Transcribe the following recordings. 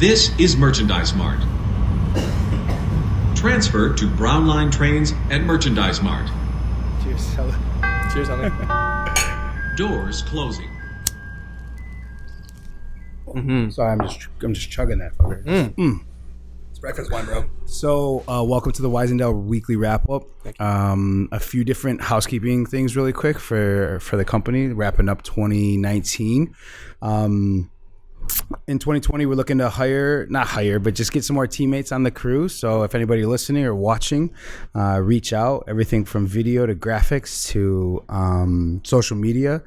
This is Merchandise Mart. Transfer to Brown Line trains at Merchandise Mart. Cheers. Cheers, homie. Doors closing. Sorry, I'm just chugging that. It's breakfast wine, bro. So, welcome to the Wisendale Weekly Wrap Up. A few different housekeeping things, really quick for the company, wrapping up 2019. In 2020, we're looking to not hire, but just get some more teammates on the crew. So if anybody listening or watching, reach out. Everything from video to graphics to social media.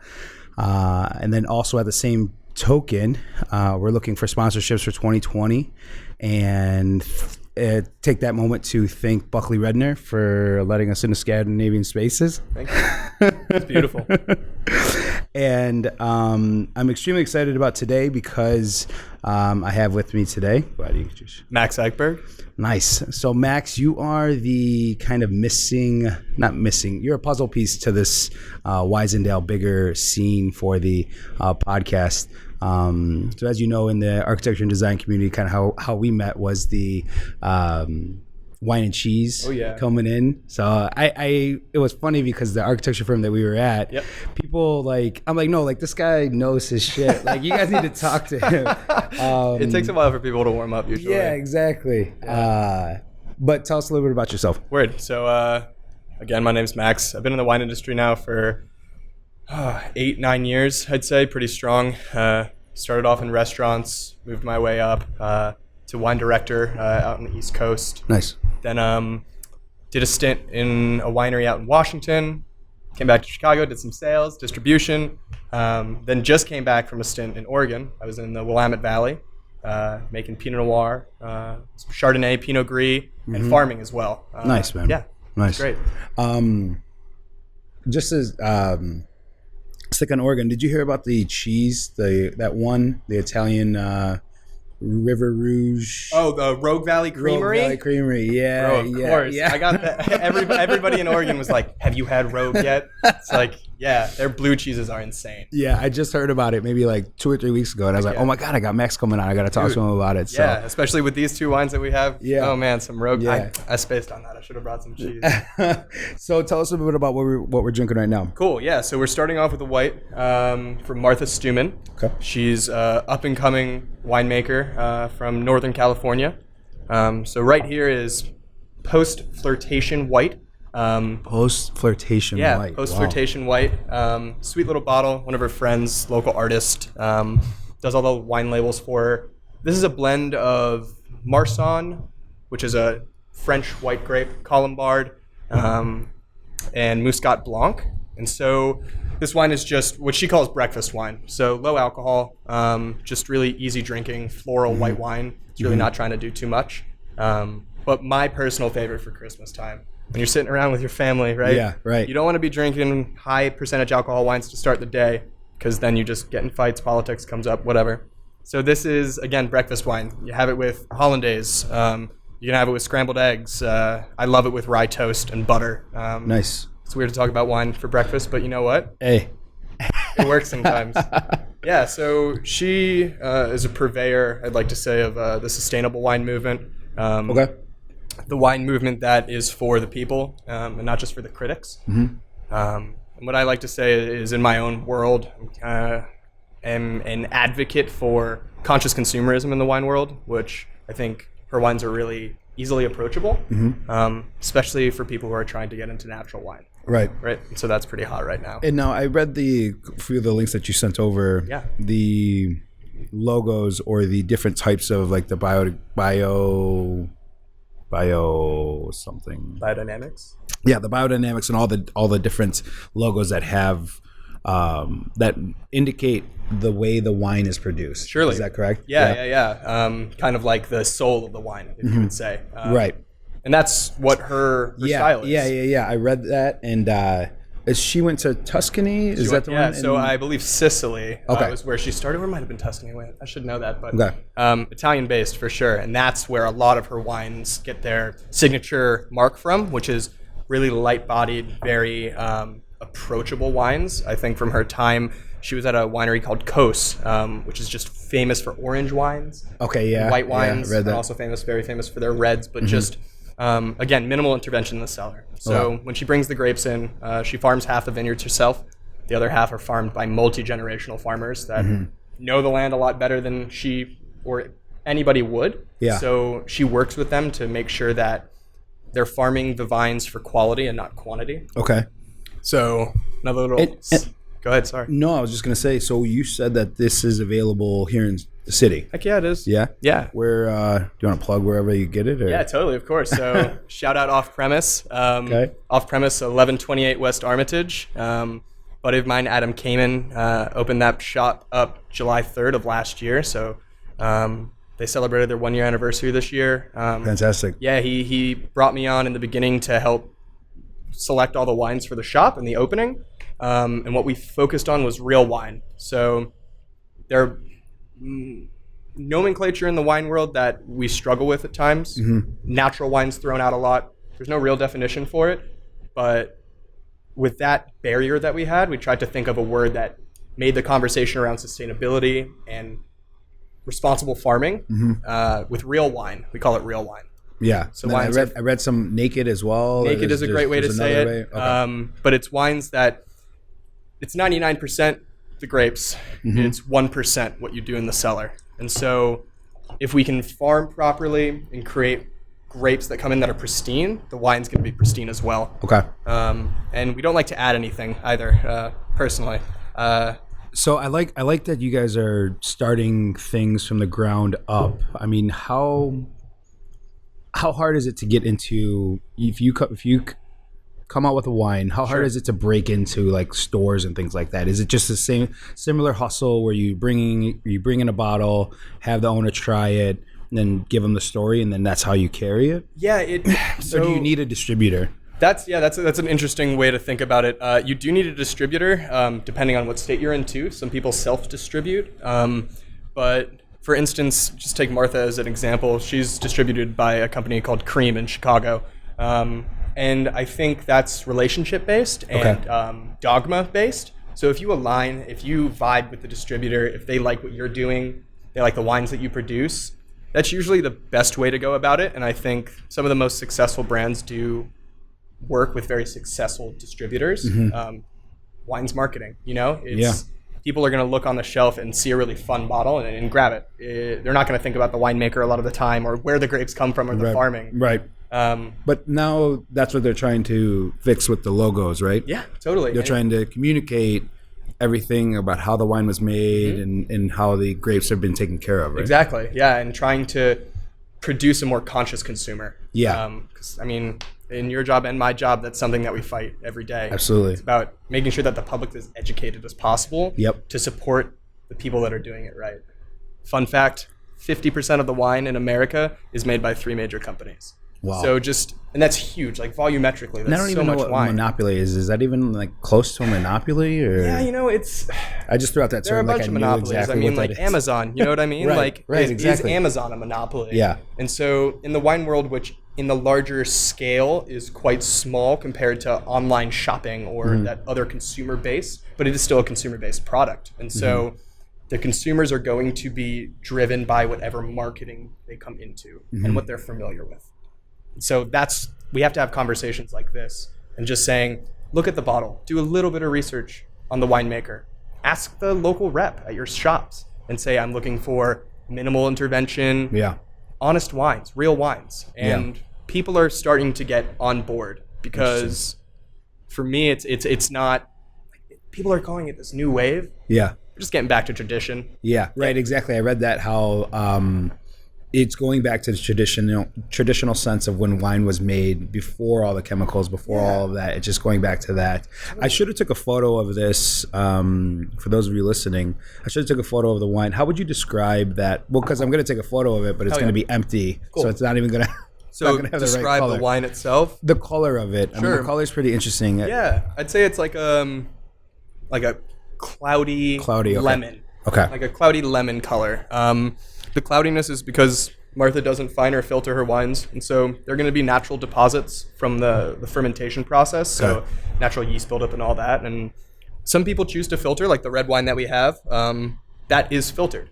And then also at the same token, we're looking for sponsorships for 2020. And take that moment to thank Buckley Redner for letting us into Scandinavian Spaces. Thank you. It's beautiful. And I'm extremely excited about today because I have with me today Max Eichberg. Nice. So Max, you are the kind of you're a puzzle piece to this Wisendale bigger scene for the podcast. So as you know, in the architecture and design community, kind of how we met was the wine and cheese coming in. So it was funny because the architecture firm that we were at, people this guy knows his shit. Like, you guys need to talk to him. It takes a while for people to warm up usually. Yeah, exactly. Yeah. But tell us a little bit about yourself. Word. So again, my name's Max. I've been in the wine industry now for 8-9 years, I'd say, pretty strong. Started off in restaurants, moved my way up to wine director out on the East Coast. Nice. Then did a stint in a winery out in Washington, came back to Chicago, did some sales, distribution, then just came back from a stint in Oregon. I was in the Willamette Valley, making Pinot Noir, some Chardonnay, Pinot Gris, and farming as well. Nice, man. Yeah, nice. Great. Just as stick on Oregon, did you hear about the cheese, the Italian River Rouge? Oh, the Rogue Valley Creamery? Rogue Valley Creamery, yeah. Bro, of course. Yeah. I got that. Everybody in Oregon was like, have you had Rogue yet? It's like, yeah, their blue cheeses are insane. Yeah, I just heard about it maybe like 2 or 3 weeks ago, and I was like, oh my God, I got Max coming on. I got to talk to him about it. So. Yeah, especially with these two wines that we have. Yeah. Oh man, some Rogue. Yeah. I spaced on that. I should have brought some cheese. So tell us a bit about what we're drinking right now. Cool, yeah. So we're starting off with a white from Martha Ståhlbom. Okay. She's up-and-coming winemaker from Northern California. So right here is Post-Flirtation White. Post-Flirtation White. Yeah, Post-Flirtation White. Sweet little bottle. One of her friends, local artist, does all the wine labels for her. This is a blend of Marsanne, which is a French white grape, Colombard, and Muscat Blanc. And so this wine is just what she calls breakfast wine. So low alcohol, just really easy drinking, floral white wine. It's really not trying to do too much. But my personal favorite for Christmas time, when you're sitting around with your family, right? Yeah, right. You don't want to be drinking high percentage alcohol wines to start the day, because then you just get in fights, politics comes up, whatever. So this is, again, breakfast wine. You have it with hollandaise. You can have it with scrambled eggs. I love it with rye toast and butter. Nice. It's weird to talk about wine for breakfast, but you know what? Hey. It works sometimes. Yeah, so she is a purveyor, I'd like to say, of the sustainable wine movement. Okay. The wine movement that is for the people and not just for the critics. And what I like to say is, in my own world, am an advocate for conscious consumerism in the wine world, which I think her wines are really easily approachable, especially for people who are trying to get into natural wine. Right. So that's pretty hot right now. And now I read a few of the links that you sent over. Yeah. The logos or the different types of like the bio something. Biodynamics. Yeah, the biodynamics and all the different logos that have that indicate the way the wine is produced. Surely. Is that correct? Yeah. Kind of like the soul of the wine, if you would say. Right. And that's what her style is. Yeah. I read that, and she went to Tuscany. Is that the one? Yeah, so I believe Sicily Okay. was where she started. Or it might have been Tuscany. I should know that, but Okay. Italian-based for sure. And that's where a lot of her wines get their signature mark from, which is really light-bodied, very approachable wines. I think from her time, she was at a winery called Kos, which is just famous for orange wines. Okay, yeah. White wines, read that. and also very famous for their reds, but just, again, minimal intervention in the cellar. So when she brings the grapes in, she farms half the vineyards herself. The other half are farmed by multi-generational farmers that know the land a lot better than she or anybody would. Yeah. So she works with them to make sure that they're farming the vines for quality and not quantity. Okay. So another little... Go ahead, sorry. No, I was just going to say, so you said that this is available here in the city. Heck yeah, it is. Yeah? Yeah. Where, do you want to plug wherever you get it? Or? Yeah, totally, of course. So shout out Off-Premise. Okay. Off-Premise, 1128 West Armitage. Buddy of mine, Adam Kamen, opened that shop up July 3rd of last year. So they celebrated their 1 year anniversary this year. Fantastic. Yeah, he brought me on in the beginning to help select all the wines for the shop and the opening. And what we focused on was real wine. So there are nomenclature in the wine world that we struggle with at times. Natural wine's thrown out a lot. There's no real definition for it. But with that barrier that we had, we tried to think of a word that made the conversation around sustainability and responsible farming with real wine. We call it real wine. Yeah. So I read some naked as well. Naked is a great way to say it. Okay. But it's wines that it's 99% the grapes. It's 1% what you do in the cellar. And so if we can farm properly and create grapes that come in that are pristine, the wine's going to be pristine as well. Okay. And we don't like to add anything either, personally. So I like that you guys are starting things from the ground up. I mean, how hard is it to get into, if you come out with a wine, how hard is it to break into like stores and things like that? Is it just the similar hustle where you bring in a bottle, have the owner try it, and then give them the story, and then that's how you carry it? Yeah. So do you need a distributor? That's an interesting way to think about it. You do need a distributor, depending on what state you're in too. Some people self-distribute, but for instance, just take Martha as an example. She's distributed by a company called Cream in Chicago. And I think that's relationship-based and dogma-based. So if you vibe with the distributor, if they like what you're doing, they like the wines that you produce, that's usually the best way to go about it. And I think some of the most successful brands do work with very successful distributors. Wine's marketing, people are going to look on the shelf and see a really fun bottle and grab it. They're not going to think about the winemaker a lot of the time or where the grapes come from or the farming. Right. But now that's what they're trying to fix with the logos, right? Yeah, totally. They're trying to communicate everything about how the wine was made and how the grapes have been taken care of, right? Exactly. Yeah, and trying to produce a more conscious consumer. Yeah. Because, in your job and my job, that's something that we fight every day. Absolutely. It's about making sure that the public is educated as possible to support the people that are doing it right. Fun fact, 50% of the wine in America is made by 3 major companies. Wow. So and that's huge, like volumetrically. That's and I don't even know what wine. monopoly is. Is that even like close to a monopoly? Or? Yeah, it's... I just threw out that term. There are a bunch of monopolies. Exactly like Amazon, you know what I mean? Right, exactly. Is Amazon a monopoly? Yeah. And so in the wine world, which in the larger scale is quite small compared to online shopping or that other consumer base, but it is still a consumer-based product. And so the consumers are going to be driven by whatever marketing they come into and what they're familiar with. So we have to have conversations like this and just saying, look at the bottle, do a little bit of research on the winemaker, ask the local rep at your shops and say, I'm looking for minimal intervention, honest wines, real wines. And people are starting to get on board because for me, it's not, people are calling it this new wave. Yeah. We're just getting back to tradition. Yeah, right. Exactly. I read that how, it's going back to the traditional sense of when wine was made before all the chemicals, before all of that. It's just going back to that. I should have took a photo of this for those of you listening. I should have took a photo of the wine. How would you describe that? Well, because I'm going to take a photo of it, but it's going to be empty, so it's not even going to. So describe the wine itself. The color of it. I mean, the color is pretty interesting. Yeah, I'd say it's like a cloudy lemon. Okay. Like a cloudy lemon color. The cloudiness is because Martha doesn't fine or filter her wines, and so they're going to be natural deposits from the fermentation process, so natural yeast buildup and all that. And some people choose to filter, like the red wine that we have, that is filtered.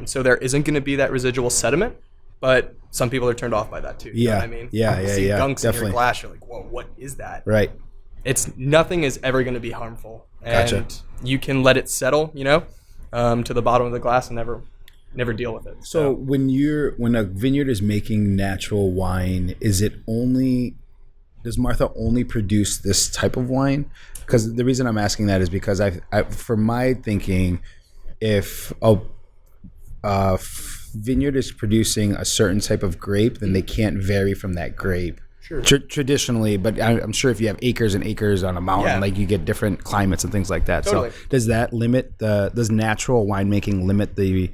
So there isn't going to be that residual sediment, but some people are turned off by that too. You know what I mean? You see gunks in your glass, you're like, whoa, what is that? Right. Nothing is ever going to be harmful. And you can let it settle, to the bottom of the glass and never deal with it. So when a vineyard is making natural wine, does Martha only produce this type of wine? Because the reason I'm asking that is because for my thinking, if a vineyard is producing a certain type of grape, then they can't vary from that grape. Sure. Traditionally, but I'm sure if you have acres and acres on a mountain, like you get different climates and things like that. Totally. So does that limit does natural winemaking limit the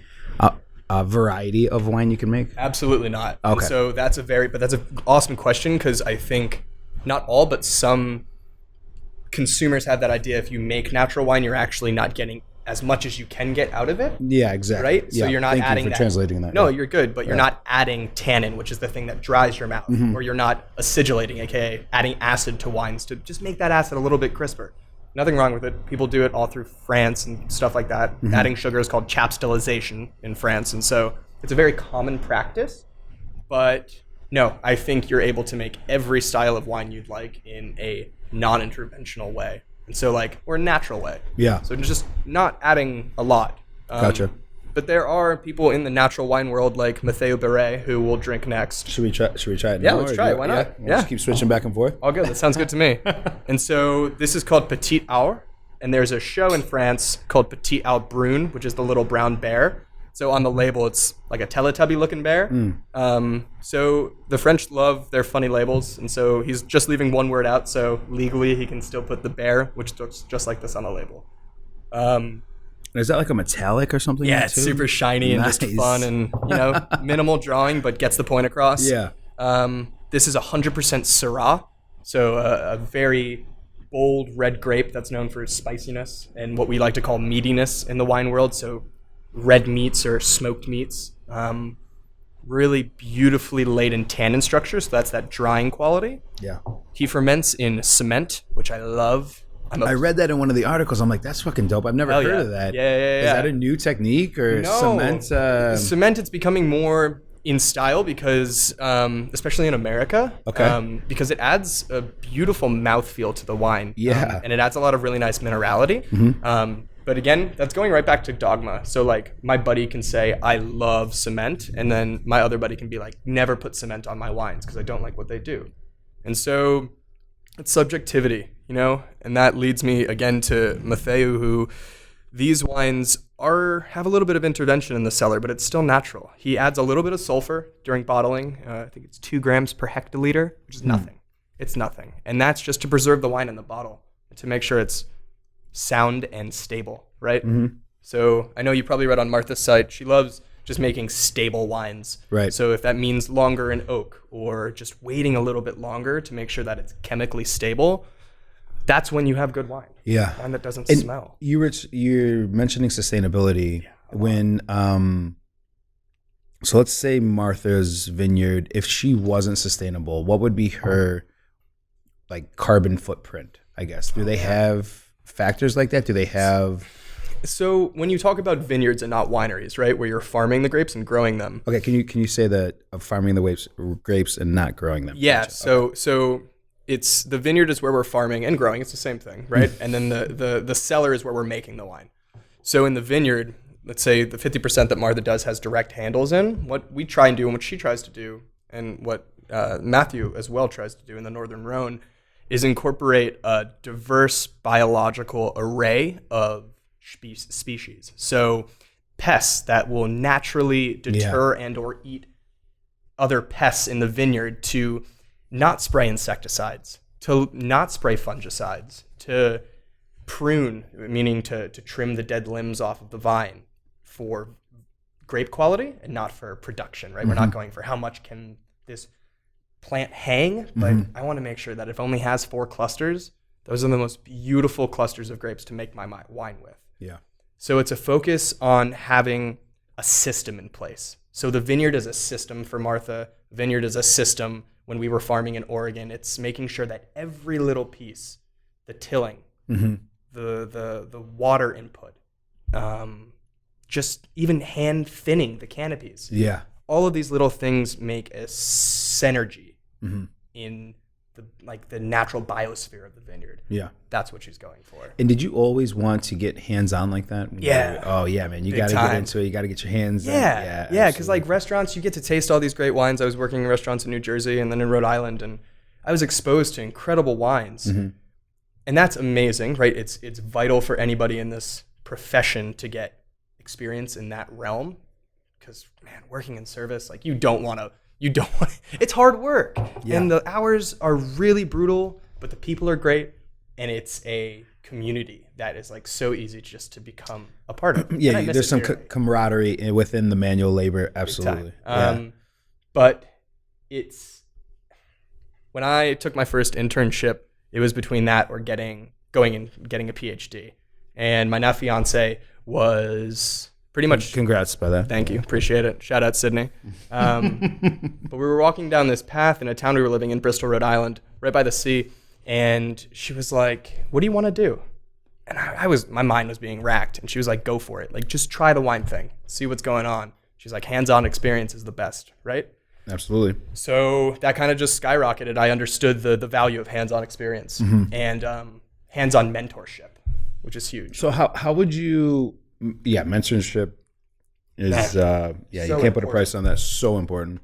variety of wine you can make? Absolutely not. Okay. And so that's an awesome question, because I think not all, but some consumers have that idea. If you make natural wine, you're actually not getting as much as you can get out of it. Yeah, exactly. Right? So you're not Thank adding you for translating that. No, you're good, but you're not adding tannin, which is the thing that dries your mouth, or you're not acidulating, aka adding acid to wines to just make that acid a little bit crisper. Nothing wrong with it. People do it all through France and stuff like that. Adding sugar is called chapstillization in France, and so it's a very common practice. But no, I think you're able to make every style of wine you'd like in a non-interventional way. And so, or a natural way. Yeah. So just not adding a lot. Gotcha. But there are people in the natural wine world like Mathieu Barret who will drink next. Should we try it now? Yeah, let's try it. Why not? Yeah. Just keep switching back and forth. All good. That sounds good to me. And so this is called Petit Ours. And there's a show in France called Petit Ours Brun, which is the little brown bear. So on the label, it's like a Teletubby-looking bear. So the French love their funny labels, and so he's just leaving one word out, so legally he can still put the bear, which looks just like this on the label. Is that like a metallic or something? Yeah, it's super shiny and just fun and, minimal drawing, but gets the point across. Yeah. This is 100% Syrah, so a very bold red grape that's known for its spiciness and what we like to call meatiness in the wine world, so red meats or smoked meats, really beautifully laden tannin structure, so that's that drying quality. Yeah. He ferments in cement, which I love. I read that in one of the articles. I'm like, that's fucking dope. I've never heard of that. Yeah. Is that a new technique or cement? Cement, it's becoming more in style because, especially in America, because it adds a beautiful mouthfeel to the wine. Yeah. And it adds a lot of really nice minerality. But again, that's going right back to dogma. So my buddy can say, I love cement. And then my other buddy can be like, never put cement on my wines because I don't like what they do. And so it's subjectivity, and that leads me again to Mathieu, who these wines have a little bit of intervention in the cellar, but it's still natural. He adds a little bit of sulfur during bottling. I think it's 2 grams per hectoliter, which is nothing. It's nothing. And that's just to preserve the wine in the bottle, to make sure it's sound and stable, right? So I know you probably read on Martha's site, she loves just making stable wines. Right. So if that means longer in oak or just waiting a little bit longer to make sure that it's chemically stable, that's when you have good wine. Yeah. Wine that doesn't smell. You're mentioning sustainability. So let's say Martha's vineyard, if she wasn't sustainable, what would be her carbon footprint, I guess? Do they have factors like that? Do they have... So when you talk about vineyards and not wineries, right, where you're farming the grapes and growing them. Okay, can you say that of farming the grapes and not growing them? Yeah, so it's the vineyard is where we're farming and growing. It's the same thing, right? And then the cellar is where we're making the wine. So in the vineyard, let's say the 50% that Martha does has direct handles in. What we try and do and what she tries to do and what Matthew as well tries to do in the Northern Rhone is incorporate a diverse biological array of species. So pests that will naturally deter and or eat other pests in the vineyard, to not spray insecticides, to not spray fungicides, to prune, meaning to trim the dead limbs off of the vine for grape quality and not for production, right? We're not going for how much can this plant hang, but I want to make sure that if it only has 4 clusters, those are the most beautiful clusters of grapes to make my wine with. Yeah. So it's a focus on having a system in place. So the vineyard is a system for Martha. Vineyard is a system when we were farming in Oregon. It's making sure that every little piece, the tilling, the water input, just even hand thinning the canopies. Yeah. All of these little things make a synergy in the natural biosphere of the vineyard. Yeah. That's what she's going for. And did you always want to get hands-on like that? Yeah. Oh, yeah, man. You Big got to get time. into it. You got to get your hands Yeah. Because like restaurants, you get to taste all these great wines. I was working in restaurants in New Jersey and then in Rhode Island, and I was exposed to incredible wines. And that's amazing, right? It's vital for anybody in this profession to get experience in that realm. Because, man, working in service, like you don't want to, it's hard work. Yeah. And the hours are really brutal, but the people are great. And it's a community that is like so easy just to become a part of. Yeah, there's some camaraderie within the manual labor. Absolutely. But when I took my first internship, it was between that or going and getting a PhD. And my now fiance was pretty much. Congrats by that. Thank you. Appreciate it. Shout out Sydney. But we were walking down this path in a town we were living in, Bristol, Rhode Island, right by the sea. And she was like, what do you want to do? And my mind was being racked. And she was like, go for it. Like, just try the wine thing. See what's going on. She's like, hands-on experience is the best, right? Absolutely. So that kind of just skyrocketed. I understood the value of hands-on experience and hands-on mentorship, which is huge. So how would you, mentorship is, you can't put a price on that. So important.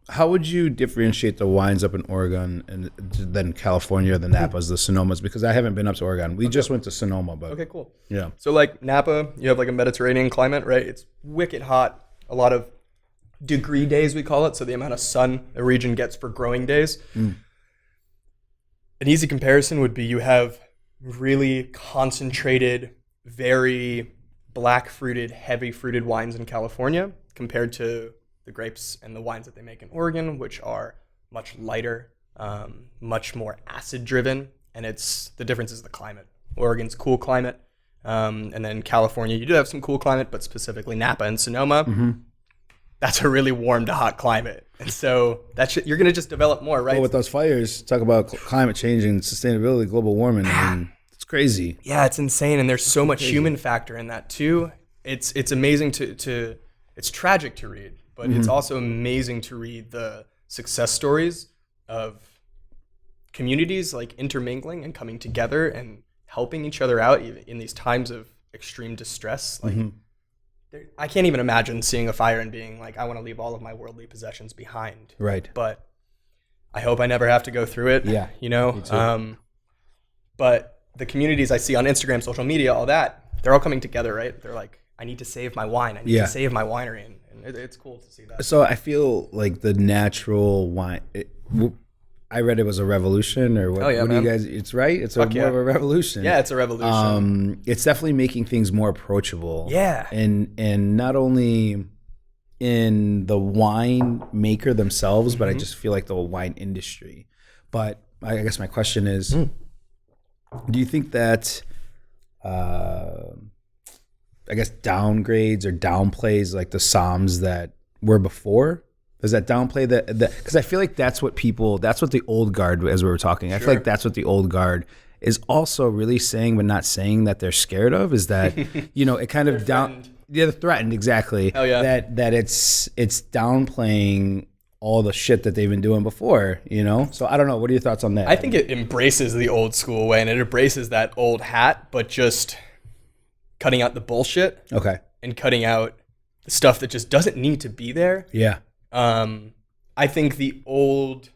How would you differentiate the wines up in Oregon and then California, the Napas, the Sonomas? Because I haven't been up to Oregon. We just went to Sonoma, but okay, cool. Yeah. So like Napa, you have like a Mediterranean climate, right? It's wicked hot. A lot of degree days, we call it. So the amount of sun a region gets for growing days. An easy comparison would be you have really concentrated, very black fruited, heavy fruited wines in California compared to the grapes and the wines that they make in Oregon, which are much lighter, much more acid driven. And the difference is the climate. Oregon's cool climate. And then California, you do have some cool climate, but specifically Napa and Sonoma, that's a really warm to hot climate. And so you're going to just develop more, right? Well, with those fires, talk about climate change and sustainability, global warming. I mean, it's crazy. Yeah, it's insane. And there's so much human factor in that too. It's amazing it's tragic to read, but it's also amazing to read the success stories of communities like intermingling and coming together and helping each other out in these times of extreme distress. Like, I can't even imagine seeing a fire and being like, I want to leave all of my worldly possessions behind. Right. But I hope I never have to go through it. Yeah. You know? But the communities I see on Instagram, social media, all that, they're all coming together, right? They're like, I need to save my wine. I need to save my winery. And it's cool to see that. So I feel like the natural wine, I read it was a revolution, or what, oh, yeah, what do man. you guys, it's right? It's more of a revolution. Yeah, it's a revolution. It's definitely making things more approachable. Yeah. And not only in the wine maker themselves, but I just feel like the wine industry. But I guess my question is, do you think that, I guess, downgrades or downplays like the Psalms that were before? Does that downplay that? Because I feel like that's what the old guard, as we were talking, I feel like that's what the old guard is also really saying, but not saying that they're scared of, is that, it kind of they're threatened, exactly. Oh, yeah. That it's downplaying all the shit that they've been doing before, So I don't know. What are your thoughts on that? I think it embraces the old school way, and it embraces that old hat, but just cutting out the bullshit. Okay. And cutting out the stuff that just doesn't need to be there. Yeah. I think the old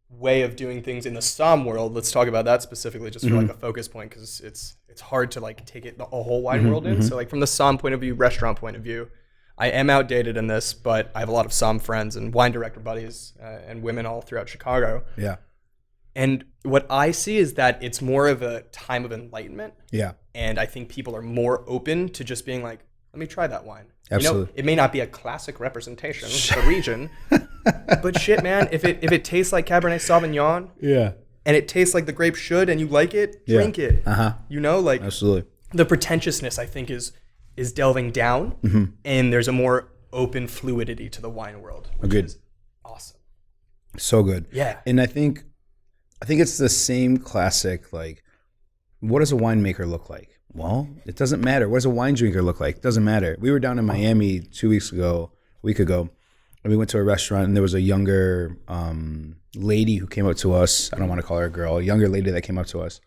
way of doing things in the Psalm world, let's talk about that specifically just for like a focus point, because it's hard to like take it the whole wine world in. So like from the Psalm point of view, restaurant point of view, I am outdated in this, but I have a lot of Psalm friends and wine director buddies and women all throughout Chicago. Yeah. And what I see is that it's more of a time of enlightenment. Yeah. And I think people are more open to just being like, let me try that wine. Absolutely. It may not be a classic representation of the region, but shit, man, if it tastes like Cabernet Sauvignon, and it tastes like the grape should, and you like it, drink it. Uh-huh. Like absolutely. The pretentiousness, I think, is is delving down, and there's a more open fluidity to the wine world, which is awesome. So good. Yeah. And I think it's the same classic, like, what does a winemaker look like? Well, it doesn't matter. What does a wine drinker look like? It doesn't matter. We were down in Miami a week ago, and we went to a restaurant, and there was a younger lady who came up to us. I don't want to call her a girl. A younger lady that came up to us.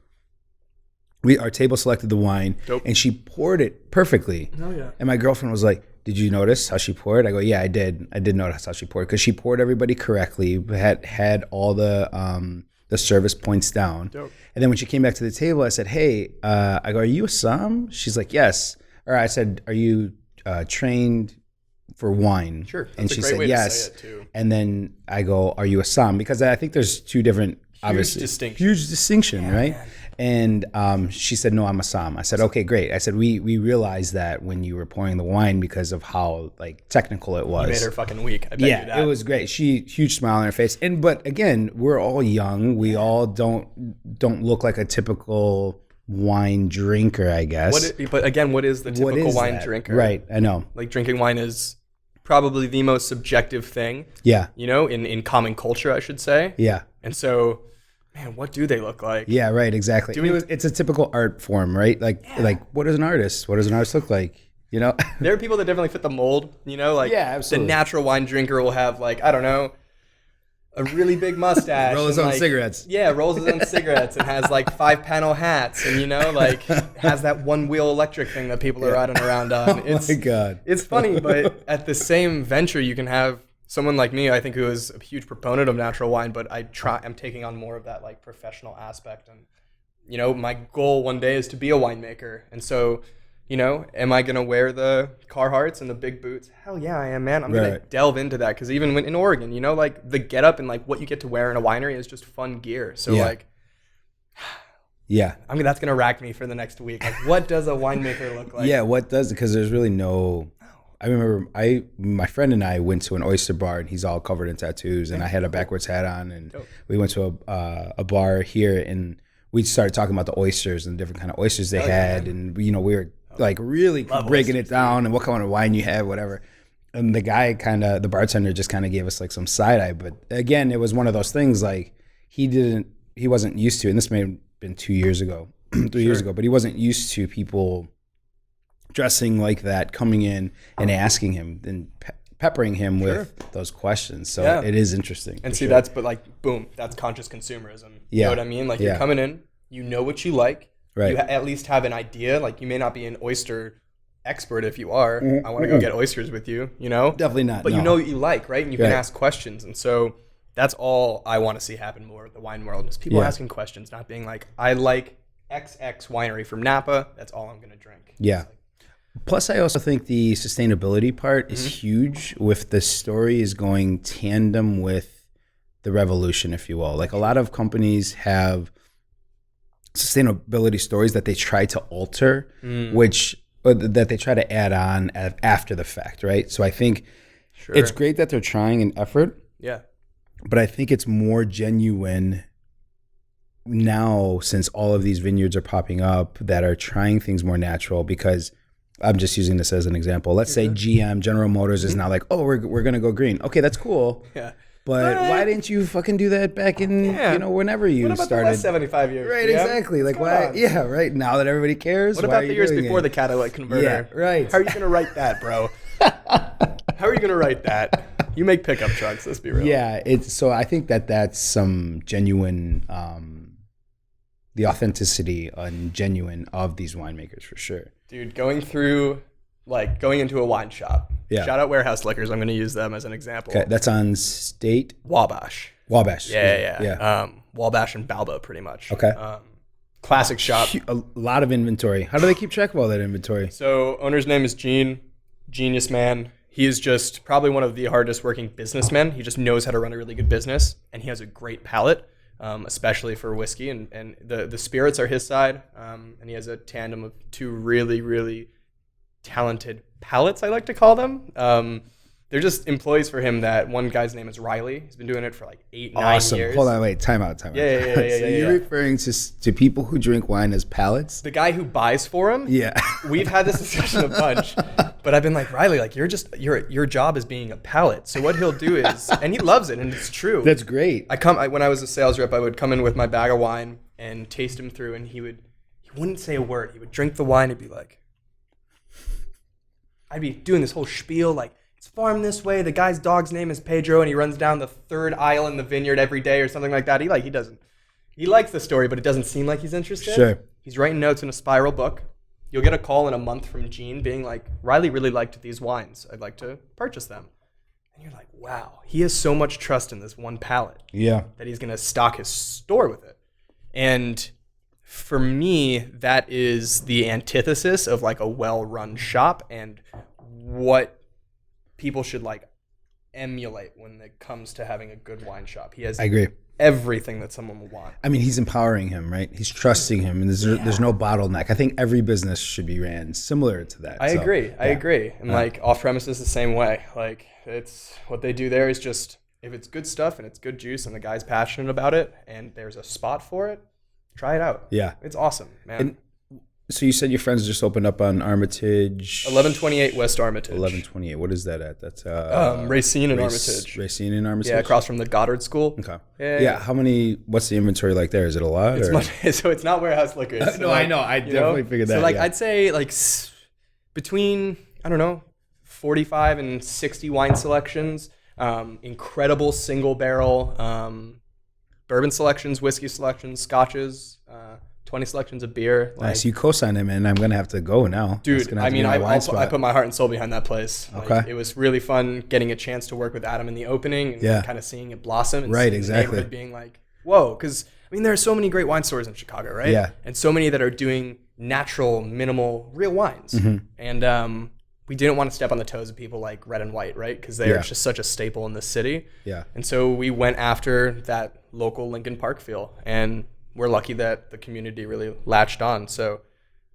Our table selected the wine, and she poured it perfectly. Oh, yeah. And my girlfriend was like, did you notice how she poured? I go, yeah, I did. I did notice how she poured, because she poured everybody correctly, had all the service points down. Dope. And then when she came back to the table, I said, hey, I go, are you a somm? She's like, yes. Or I said, are you trained for wine? Sure. That's and she a great said, way yes. to say it too. And then I go, are you a somm? Because I think there's two different, huge distinction, right? Man. And she said, no, I'm a somm. I said, okay, great. I said, we realized that when you were pouring the wine because of how like technical it was. You made her fucking weak. I bet you that. It was great. Huge smile on her face. But again, we're all young. We all don't look like a typical wine drinker, I guess. But again, what is the typical wine drinker? Right, I know. Like, drinking wine is probably the most subjective thing. Yeah. In common culture, I should say. Yeah. And so, man, what do they look like? Yeah, right, exactly. It's a typical art form, right? Like, what is an artist? What does an artist look like? There are people that definitely fit the mold, like absolutely. The natural wine drinker will have, like, I don't know, a really big mustache. Rolls his own cigarettes. Yeah, rolls his own cigarettes and has like 5-panel hats and, like has that one-wheel electric thing that people are riding around on. My God. It's funny, but at the same venture, you can have someone like me, I think, who is a huge proponent of natural wine, but I'm taking on more of that like professional aspect. And, my goal one day is to be a winemaker. And so, am I going to wear the Carhartts and the big boots? Hell yeah, I am, man. I'm going to delve into that. Because even when in Oregon, like the getup and like what you get to wear in a winery is just fun gear. So yeah. I mean, that's going to rack me for the next week. Like, what does a winemaker look like? Yeah, what does? Because there's really no... I remember my friend and I went to an oyster bar, and he's all covered in tattoos, and I had a backwards hat on, and we went to a bar here, and we started talking about the oysters and the different kind of oysters they had, and we were like really breaking it down and what kind of wine you had, whatever. And the bartender just kind of gave us like some side eye. But again, it was one of those things like he wasn't used to, and this may have been 2 years ago, 3 years ago, but he wasn't used to people dressing like that, coming in and asking him and peppering him with those questions. So it is interesting. And see, that's boom, that's conscious consumerism. You know what I mean? Like you're coming in, you know what you like. Right. You at least have an idea. Like you may not be an oyster expert. If you are, I want to go get oysters with you, Definitely not. But you know what you like, right? And you can ask questions. And so that's all I want to see happen more with the wine world is people asking questions, not being like, I like XX winery from Napa. That's all I'm going to drink. Yeah. Plus, I also think the sustainability part is huge with the story is going tandem with the revolution, if you will. Like a lot of companies have sustainability stories that they try to alter, that they try to add on after the fact, right? So I think it's great that they're trying an effort. Yeah. But I think it's more genuine now since all of these vineyards are popping up that are trying things more natural because I'm just using this as an example. Let's say GM, General Motors, is now like, oh, we're going to go green. Okay, that's cool. Yeah. But why didn't you fucking do that back in, whenever you what about started? The last 75 years? Right, exactly. Like, why? Yeah, right. Now that everybody cares. What about the years before the catalytic converter? Yeah, right. How are you going to write that, bro? How are you going to write that? You make pickup trucks, let's be real. Yeah, so I think that's some genuine, the authenticity and genuine of these winemakers for sure. Dude, going into a wine shop. Yeah. Shout out Warehouse Liquors. I'm going to use them as an example. Okay, that's on State? Wabash. Yeah. Wabash and Balbo, pretty much. Okay. Classic shop. A lot of inventory. How do they keep track of all that inventory? So, owner's name is Gene. Genius man. He is just probably one of the hardest working businessmen. He just knows how to run a really good business, and he has a great palate, especially for whiskey. And the spirits are his side, and he has a tandem of two really, really talented palates, I like to call them. they're just employees for him. That one guy's name is Riley. He's been doing it for like 8-9 Awesome. years. Hold on, wait, time out. Yeah. So you're referring to people who drink wine as pallets? The guy who buys for him. Yeah. We've had this discussion a bunch, but I've been like, Riley, like your job is being a pallet. So what he'll do is, and he loves it, and it's true. That's great. When I was a sales rep, I would come in with my bag of wine and taste him through, and he wouldn't say a word. He would drink the wine and be like, I'd be doing this whole spiel like, it's farmed this way. The guy's dog's name is Pedro, and he runs down the 3rd aisle in the vineyard every day or something like that. He likes the story, but it doesn't seem like he's interested. Sure. He's writing notes in a spiral book. You'll get a call in a month from Gene being like, Riley really liked these wines. I'd like to purchase them. And you're like, wow, he has so much trust in this one pallet. Yeah. That he's going to stock his store with it. And for me, that is the antithesis of like a well-run shop and what people should like emulate when it comes to having a good wine shop. He has I agree. Everything that someone will want. I mean, he's empowering him, right? He's trusting him, and there's no bottleneck. I think every business should be ran similar to that. I agree. And like off-premise is the same way. Like it's what they do there is just, if it's good stuff and it's good juice and the guy's passionate about it and there's a spot for it, try it out. Yeah. It's awesome, man. And so you said your friends just opened up on Armitage. 1128 West Armitage. 1128. What is that at? That's Racine and Armitage. Racine and Armitage? Yeah, across from the Goddard School. Okay. Yeah. what's the inventory like there? Is it a lot? So it's not warehouse liquors. So no, like, I know. I definitely figured that. So like I'd say like between, I don't know, 45 and 60 wine selections, incredible single barrel bourbon selections, whiskey selections, scotches, 20 selections of beer. Nice. You co-signed him, and I'm going to have to go now. Dude, I mean, I put my heart and soul behind that place. Okay. Like, it was really fun getting a chance to work with Adam in the opening and kind of seeing it blossom. And right, seeing exactly. the neighborhood being like, whoa. Because, I mean, there are so many great wine stores in Chicago, right? Yeah. And so many that are doing natural, minimal, real wines. Mm-hmm. And we didn't want to step on the toes of people like Red and White, right? Because they are just such a staple in the city. Yeah. And so we went after that local Lincoln Park feel. And we're lucky that the community really latched on. So,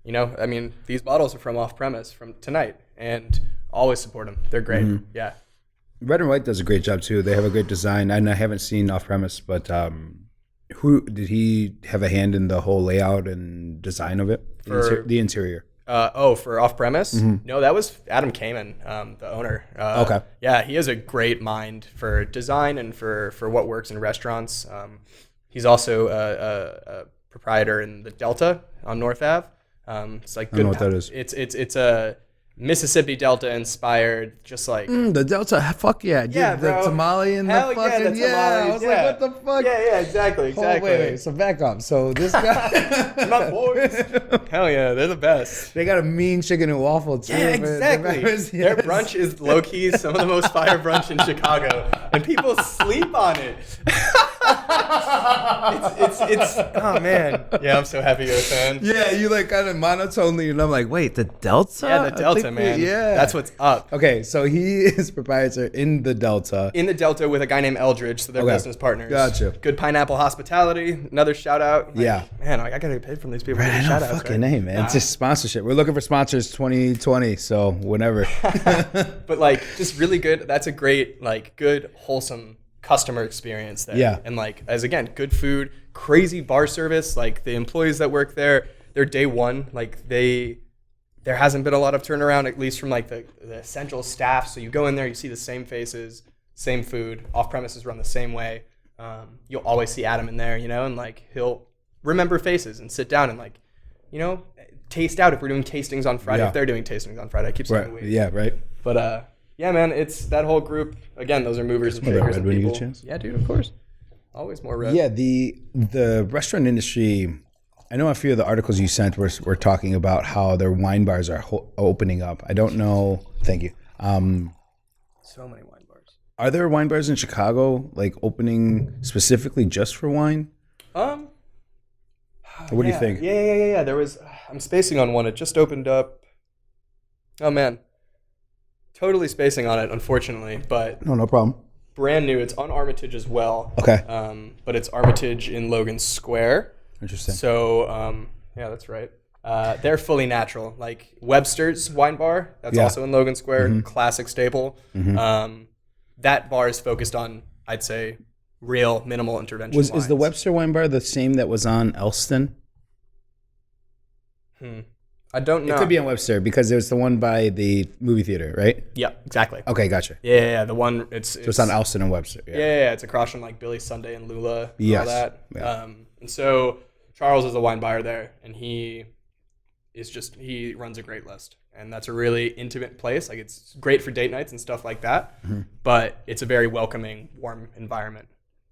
you know, I mean, these bottles are from off-premise from tonight, and always support them. They're great. Mm-hmm. Yeah. Red and White does a great job too. They have a great design. I haven't seen off-premise, but who did he have a hand in the whole layout and design of it? The interior. For off-premise? Mm-hmm. No, that was Adam Kamen, the owner. Okay. Yeah, he has a great mind for design and for what works in restaurants. He's also a proprietor in the Delta on North Ave. It's like good. I don't know what that is. It's a Mississippi Delta inspired, just like the Delta. Fuck yeah, dude. yeah, The bro. tamale and Hell the fucking the tamales, I was like, what the fuck? Yeah, exactly. Wait. So back up. So this guy, My boys. Hell yeah, they're the best. they got a mean chicken and waffle too. Yeah, exactly. Their brunch is low key some of the most fire brunch in Chicago, and people sleep on it. it's oh man. Yeah, I'm so happy you're a fan. Yeah, you like kind of monotonely, and I'm like, wait, the Delta? Yeah, the Delta, man. Yeah, that's what's up. Okay, so he is proprietor in the Delta. In the Delta with a guy named Eldridge, so they're business partners. Gotcha. Good pineapple hospitality. Another shout out. Yeah. Man, I gotta get paid from these people. Right, I know, shout outs, fucking name, man. It's just sponsorship. We're looking for sponsors 2020, so whenever. But like, just really good. That's a great, like, good, wholesome customer experience there. Yeah. And like, as again, good food, crazy bar service. Like the employees that work there, they're day one. Like there hasn't been a lot of turnaround, at least from like the essential staff. So you go in there, you see the same faces, same food. Off premises run the same way. You'll always see Adam in there, you know, and like he'll remember faces and sit down and like, you know, taste out if we're doing tastings on Friday. Yeah. If they're doing tastings on Friday, I keep saying Right. we. Yeah, right. But yeah, man, it's that whole group. Again, those are movers and More shakers red and when you people. get a chance? Yeah, dude, of course. Always more red. Yeah, the restaurant industry. I know a few of the articles you sent were talking about how their wine bars are opening up. I don't know. Thank you. So many wine bars. Are there wine bars in Chicago like opening specifically just for wine? What do you think? Yeah. There was. I'm spacing on one. It just opened up. Oh man, totally spacing on it, unfortunately. But No problem. brand new. It's on Armitage as well. Okay. But it's Armitage in Logan Square. Interesting. So yeah, that's right. They're fully natural. Like Webster's Wine Bar, that's also in Logan Square, classic staple. That bar is focused on, I'd say, real minimal intervention wines. Is the Webster Wine Bar the same that was on Elston? I don't know. It could be on Webster because there's the one by the movie theater, right? Yeah, exactly. Okay, gotcha. Yeah, the one, So it's on Elston and Webster. Yeah, it's across from like Billy Sunday and Lula and all that. Yeah. And so Charles is a wine buyer there, and he runs a great list. And that's a really intimate place. Like, it's great for date nights and stuff like that, but it's a very welcoming, warm environment.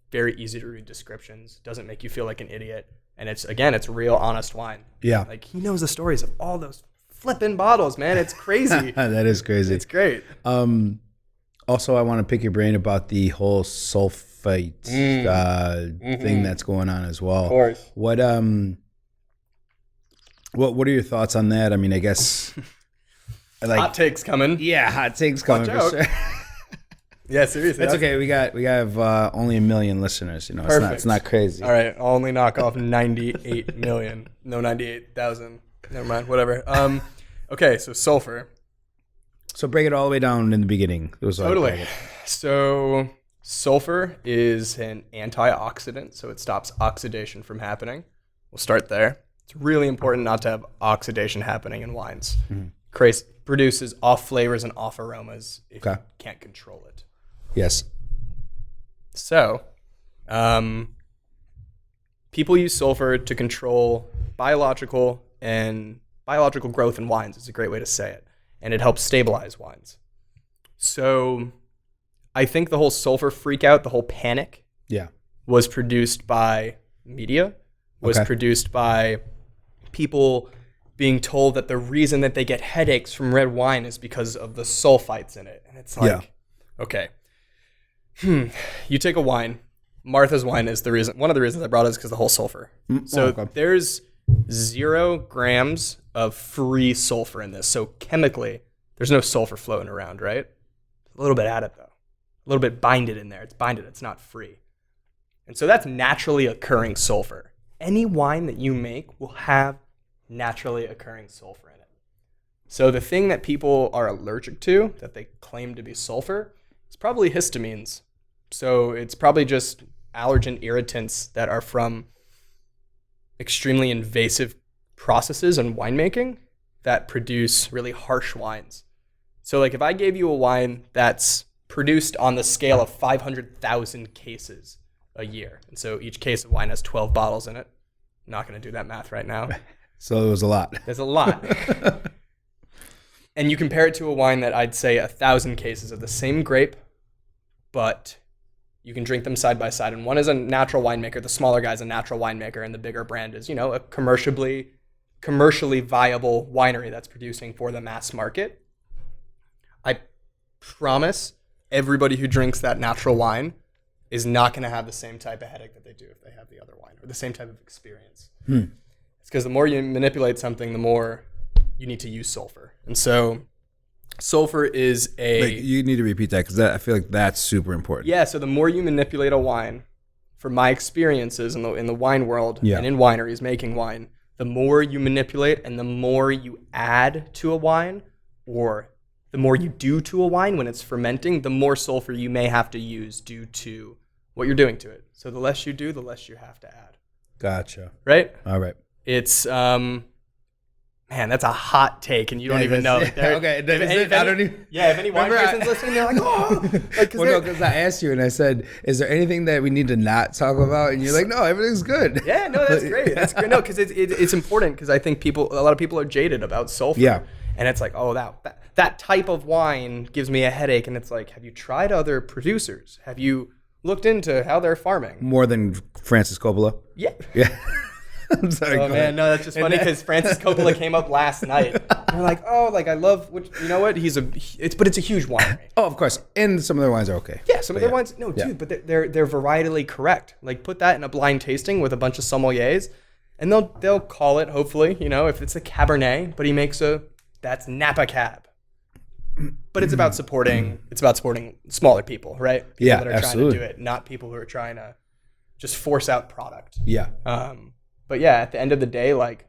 Very easy to read descriptions. Doesn't make you feel like an idiot. And it's real honest wine. Yeah. Like, he knows the stories of all those flipping bottles, man. It's crazy. That is crazy. It's great. Also, I want to pick your brain about the whole sulfite thing that's going on as well. Of course. What are your thoughts on that? I mean, I guess like hot takes coming. Yeah, hot takes coming for sure. Yeah, seriously. That's okay. We have only 1 million listeners. You know, it's not crazy. All right, I'll only knock off 98 million. No, 98,000. Never mind. Whatever. Okay, so sulfur. So break it all the way down in the beginning. It was totally. So sulfur is an antioxidant, so it stops oxidation from happening. We'll start there. It's really important not to have oxidation happening in wines. Produces off flavors and off aromas if you can't control it. Yes. So, people use sulfur to control biological growth in wines. It's a great way to say it. And it helps stabilize wines. So, I think the whole sulfur freak out, the whole panic, was produced by media, was produced by people being told that the reason that they get headaches from red wine is because of the sulfites in it. And it's like, okay. You take a wine. Martha's wine is one of the reasons I brought it is because of the whole sulfur. There's 0 grams of free sulfur in this. So chemically, there's no sulfur floating around, right? A little bit added though. A little bit binded in there. It's binded. It's not free. And so that's naturally occurring sulfur. Any wine that you make will have naturally occurring sulfur in it. So the thing that people are allergic to, that they claim to be sulfur, is probably histamines. So it's probably just allergen irritants that are from extremely invasive processes in winemaking that produce really harsh wines. So like if I gave you a wine that's produced on the scale of 500,000 cases a year, and so each case of wine has 12 bottles in it. I'm not going to do that math right now. So it was a lot. There's a lot. And you compare it to a wine that I'd say 1,000 cases of the same grape, but you can drink them side by side. And one is a natural winemaker. The smaller guy's a natural winemaker, and the bigger brand is, a commercially viable winery that's producing for the mass market. I promise everybody who drinks that natural wine is not going to have the same type of headache that they do if they have the other wine, or the same type of experience. It's because the more you manipulate something, the more you need to use sulfur. And so sulfur is you need to repeat that because I feel like that's super important. Yeah, so the more you manipulate a wine, from my experiences in the wine world and in wineries making wine, the more you manipulate and the more you add to a wine, or the more you do to a wine when it's fermenting, the more sulfur you may have to use due to what you're doing to it. So the less you do, the less you have to add. Gotcha. Right? All right. It's, man, that's a hot take, and you don't even know. Okay. If any wine person's listening, they're like, oh. Because I asked you, and I said, is there anything that we need to not talk about? And you're like, no, everything's good. Yeah, no, that's great. That's great. No, because it's important, because I think a lot of people are jaded about sulfur. Yeah. And it's like, oh, that type of wine gives me a headache. And it's like, have you tried other producers? Have you looked into how they're farming? More than Francis Coppola? Yeah. Yeah. I'm sorry. Oh, man, no, that's just funny because Francis Coppola came up last night. They're like, oh, like I love, you know what? But it's a huge winery. Oh, of course. And some of their wines are okay. Yeah, some of their wines, dude, but they're varietally correct. Like put that in a blind tasting with a bunch of sommeliers, and they'll call it, hopefully, if it's a Cabernet, but he makes that's Napa Cab. But it's about supporting smaller people, right? People that are absolutely. Trying to do it, not people who are trying to just force out product. Yeah. But yeah, at the end of the day, like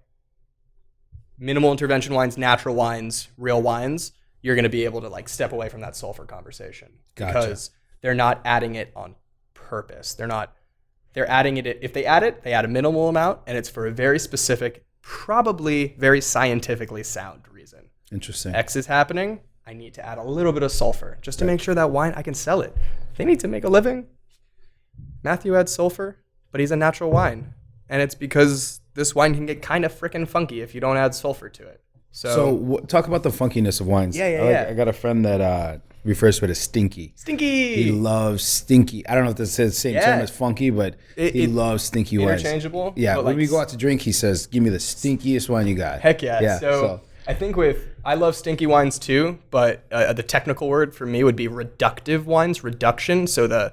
minimal intervention wines, natural wines, real wines, you're going to be able to like step away from that sulfur conversation. Gotcha. Because they're not adding it on purpose. They're adding it. If they add it, they add a minimal amount, and it's for a very specific, probably very scientifically sound reason. Interesting. X is happening. I need to add a little bit of sulfur just to make sure that wine, I can sell it. They need to make a living. Matthew adds sulfur, but he's a natural wine. And it's because this wine can get kind of freaking funky if you don't add sulfur to it. So talk about the funkiness of wines. Yeah. I got a friend that refers to it as stinky. Stinky. He loves stinky. I don't know if this is the same term as funky, but he loves stinky wines. Interchangeable. Yeah, when we go out to drink, he says, give me the stinkiest wine you got. Heck yeah. So I think I love stinky wines too, but the technical word for me would be reductive wines, reduction. So the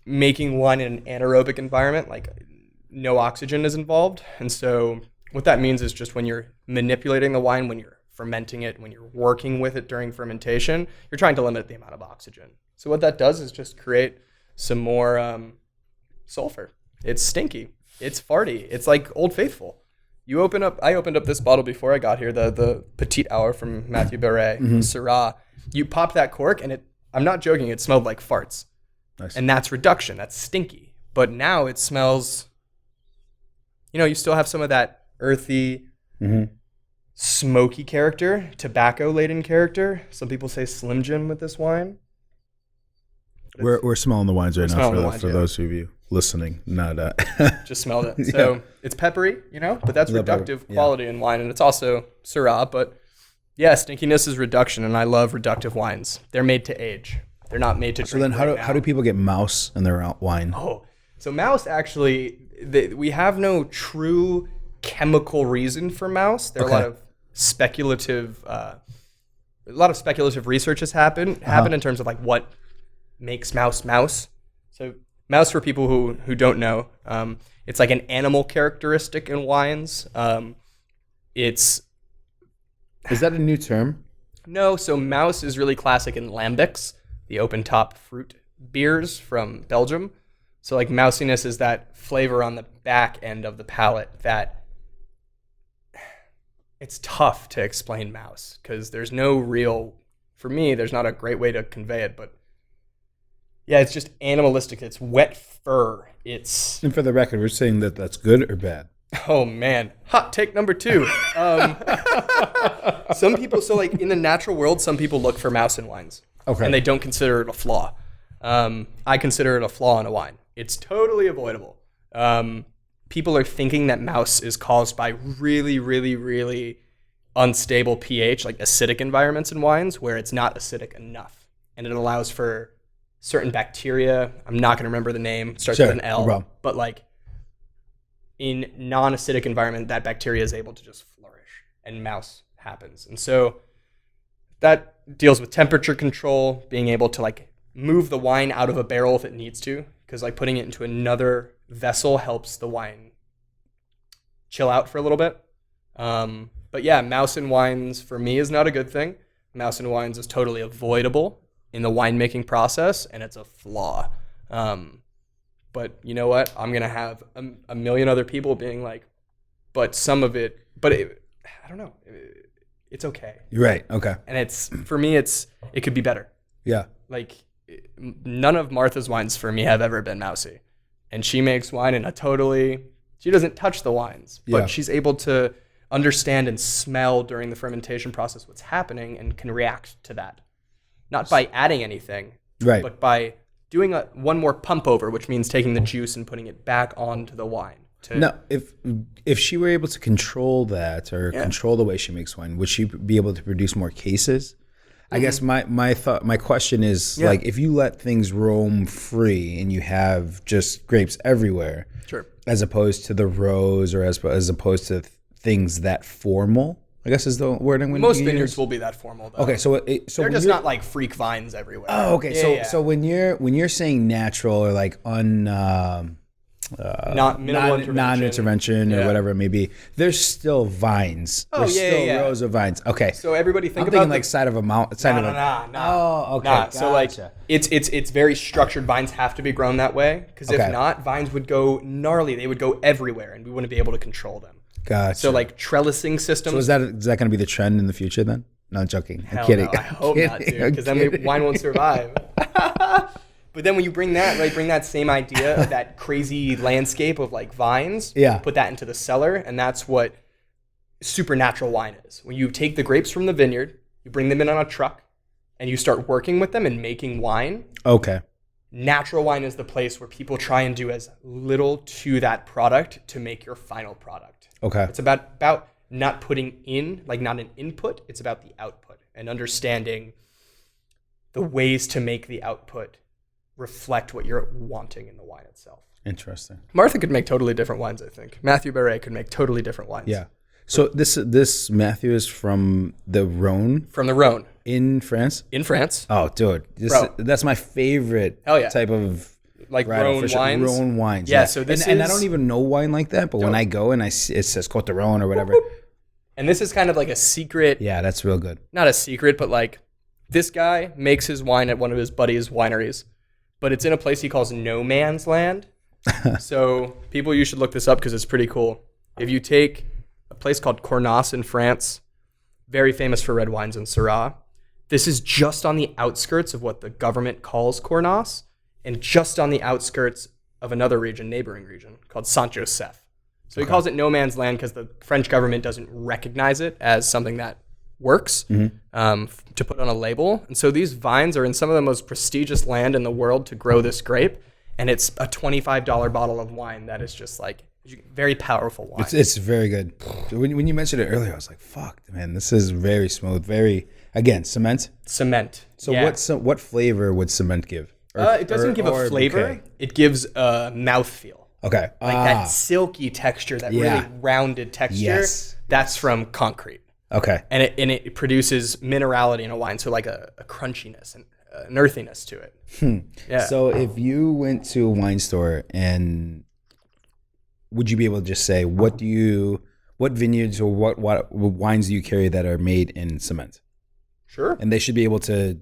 making wine in an anaerobic environment, like no oxygen is involved. And so what that means is just when you're manipulating the wine, when you're fermenting it, when you're working with it during fermentation, you're trying to limit the amount of oxygen. So what that does is just create some more sulfur. It's stinky. It's farty. It's like Old Faithful. I opened up this bottle before I got here, the Petite Hour from Mathieu Barret, Syrah. You pop that cork and I'm not joking, it smelled like farts. Nice. And that's reduction. That's stinky. But now it smells, you still have some of that earthy, smoky character, tobacco-laden character. Some people say Slim Jim with this wine. We're smelling the wines right now for those of you listening. Not just smelled it. So it's peppery, but that's reductive quality in wine, and it's also Syrah. But yeah, stinkiness is reduction, and I love reductive wines. They're made to age. They're not made to drink. So then how do people get mouse in their wine? Oh, so mouse actually, we have no true chemical reason for mouse. There are a lot of speculative research has happened in terms of like what makes mouse. So mouse, for people who don't know, it's like an animal characteristic in wines. Is that a new term? No, so mouse is really classic in lambics, the open top fruit beers from Belgium. So like mousiness is that flavor on the back end of the palate that it's tough to explain mouse because there's no real, for me, there's not a great way to convey it, but yeah, it's just animalistic. It's wet fur. And for the record, we're saying that that's good or bad. Oh man, hot take number 2. Some people, so like in the natural world, some people look for mouse in wines. Okay. And they don't consider it a flaw. I consider it a flaw in a wine. It's totally avoidable. People are thinking that mouse is caused by really, really, really unstable pH, like acidic environments in wines, where it's not acidic enough. And it allows for certain bacteria. I'm not going to remember the name. It starts with an L. No, but like in non-acidic environment, that bacteria is able to just flourish and mouse happens. And so that deals with temperature control, being able to like move the wine out of a barrel if it needs to, because like putting it into another vessel helps the wine chill out for a little bit. But yeah, mouse in wines for me is not a good thing. Mouse in wines is totally avoidable in the winemaking process, and it's a flaw. But you know what? I'm going to have a million other people being like, I don't know. It's okay. You're right. Okay. And for me, it could be better. Yeah. Like none of Martha's wines for me have ever been mousy. And she makes wine in she doesn't touch the wines, but she's able to understand and smell during the fermentation process what's happening and can react to that. Not by adding anything, right, but by doing one more pump over, which means taking the juice and putting it back onto the wine. Now, if she were able to control that or control the way she makes wine, would she be able to produce more cases? I guess my question is like, if you let things roam free and you have just grapes everywhere, as opposed to the rows or as opposed to things that formal, I guess is the word I'm going to use. Most vineyards will be that formal, though. Okay, so they're just not like freak vines everywhere. Oh, okay. So when you're saying natural or like non-intervention or whatever it may be, there's still vines. There's still rows of vines. Okay. So everybody think I'm about thinking like side of a mountain. No. Oh, okay. Gotcha. So like it's very structured. Vines have to be grown that way because if not, vines would go gnarly. They would go everywhere, and we wouldn't be able to control them. Gotcha. So like trellising systems. So is that going to be the trend in the future then? No, I'm joking. I'm Hell kidding. no, I hope not, dude, because then wine won't survive. But then when you bring that same idea of that crazy landscape of like vines, put that into the cellar, and that's what supernatural wine is. When you take the grapes from the vineyard, you bring them in on a truck, and you start working with them and making wine. Okay. Natural wine is the place where people try and do as little to that product to make your final product. Okay. It's about not putting in, like not an input, it's about the output and understanding the ways to make the output reflect what you're wanting in the wine itself. Interesting. Martha could make totally different wines, I think. Matthew Barret could make totally different wines. Yeah. So this Matthew is from the Rhone? From the Rhone. In France? In France. Oh, dude. That's my favorite type of like Rhone wines. Rhone wines. Yeah, so this and I don't even know wine like that, but when I go and it says Côte de Rhone or whatever. And this is kind of like a secret. Yeah, that's real good. Not a secret, but like this guy makes his wine at one of his buddies' wineries, but it's in a place he calls no man's land. So people, you should look this up because it's pretty cool. If you take a place called Cornas in France, very famous for red wines and Syrah. This is just on the outskirts of what the government calls Cornas, and just on the outskirts of another region, neighboring region, called Saint-Joseph. So he calls it no man's land because the French government doesn't recognize it as something that works to put on a label. And so these vines are in some of the most prestigious land in the world to grow this grape, and it's a $25 bottle of wine that is just like very powerful wine. It's very good. When you mentioned it earlier, I was like, fuck, man, this is very smooth, very... Again, cement? Cement. So what flavor would cement give? It doesn't give a flavor. Bouquet? It gives a mouthfeel. Okay. Like that silky texture, that really rounded texture. Yes. That's from concrete. Okay. And it produces minerality in a wine, so like a crunchiness and an earthiness to it. Yeah. So if you went to a wine store, and would you be able to just say, what vineyards or what wines do you carry that are made in cement? Sure. And they should be able to...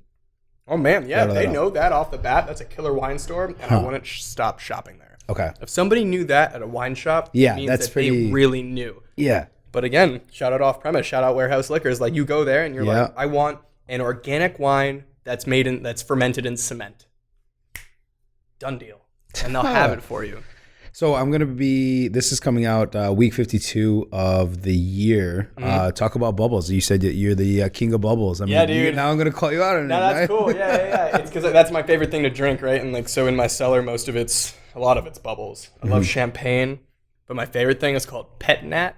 Oh, man, yeah, they know that off the bat. That's a killer wine store, and I wouldn't stop shopping there. Okay. If somebody knew that at a wine shop, it means that they really knew. Yeah. But again, shout out off-premise, shout out Warehouse Liquors. Like, you go there, and you're like, I want an organic wine that's fermented in cement. Done deal. And they'll have it for you. So this is coming out week 52 of the year. Talk about bubbles. You said that you're the king of bubbles. I mean, dude. Now I'm going to call you out on it. No, that's cool. Yeah. It's because that's my favorite thing to drink, right? And like, so in my cellar, a lot of it's bubbles. I love champagne, but my favorite thing is called Pétillant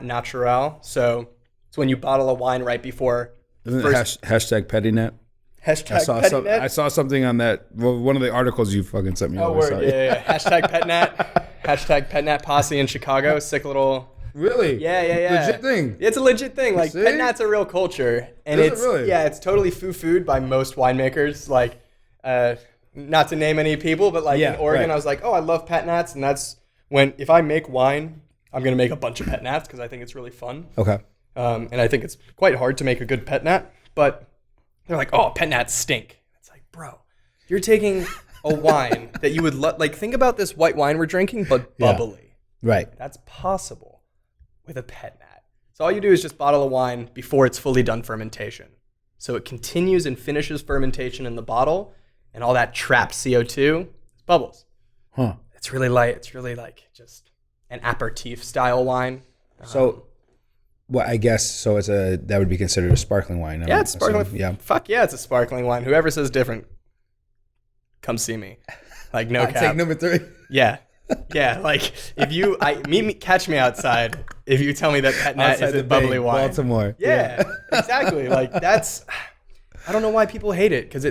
Naturel. So it's when you bottle a wine right before the first... Hashtag Pétillant? I saw something on that. Well, one of the articles you fucking sent me. Oh, word. Yeah. Hashtag Pétillant. Hashtag Pétillant Posse in Chicago. Sick little... Really? Yeah. Legit thing. It's a legit thing. Like, Pétillant's a real culture. And it's totally food by most winemakers. Like, not to name any people, but like in Oregon, I was like, oh, I love Pétillants. And that's if I make wine, I'm going to make a bunch of Pétillants because I think it's really fun. Okay. And I think it's quite hard to make a good Pétillant, but they're like, oh, Pétillants stink. It's like, bro, you're taking a wine that you would like, think about this white wine we're drinking, but bubbly. Right. That's possible with a Pétillant. So all you do is just bottle a wine before it's fully done fermentation. So it continues and finishes fermentation in the bottle, and all that trapped CO2 bubbles. Huh. It's really light. It's really like just an aperitif style wine. So... Well, I guess so. That would be considered a sparkling wine. Yeah, it's sparkling. Yeah, fuck yeah, it's a sparkling wine. Whoever says different, come see me. Like no cap. Take number 3. Yeah. Like if you, catch me outside. If you tell me that Pétillant is a bubbly wine, Baltimore. Yeah, exactly. Like that's. I don't know why people hate it because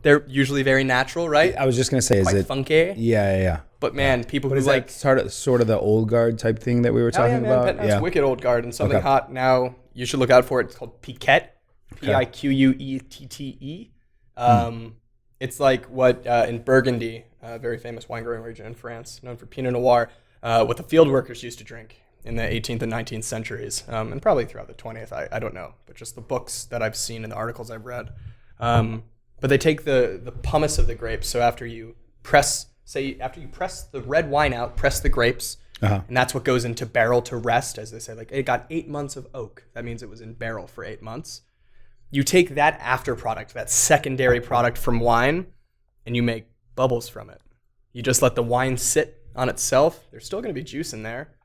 they're usually very natural, right? I was just gonna say, is it funky? Yeah. But man, people who is like sort of the old guard type thing that we were talking about. Pétillant's wicked old guard, and something hot now you should look out for. It's called Piquette, Piquette. It's like what in Burgundy, a very famous wine growing region in France, known for Pinot Noir, what the field workers used to drink in the 18th and 19th centuries, and probably throughout the 20th. I don't know, but just the books that I've seen and the articles I've read. But they take the pomace of the grapes. So after you press the red wine out, press the grapes, And that's what goes into barrel to rest, as they say. Like, it got 8 months of oak. That means it was in barrel for 8 months. You take that after product, that secondary product from wine, and you make bubbles from it. You just let the wine sit on itself. There's still going to be juice in there.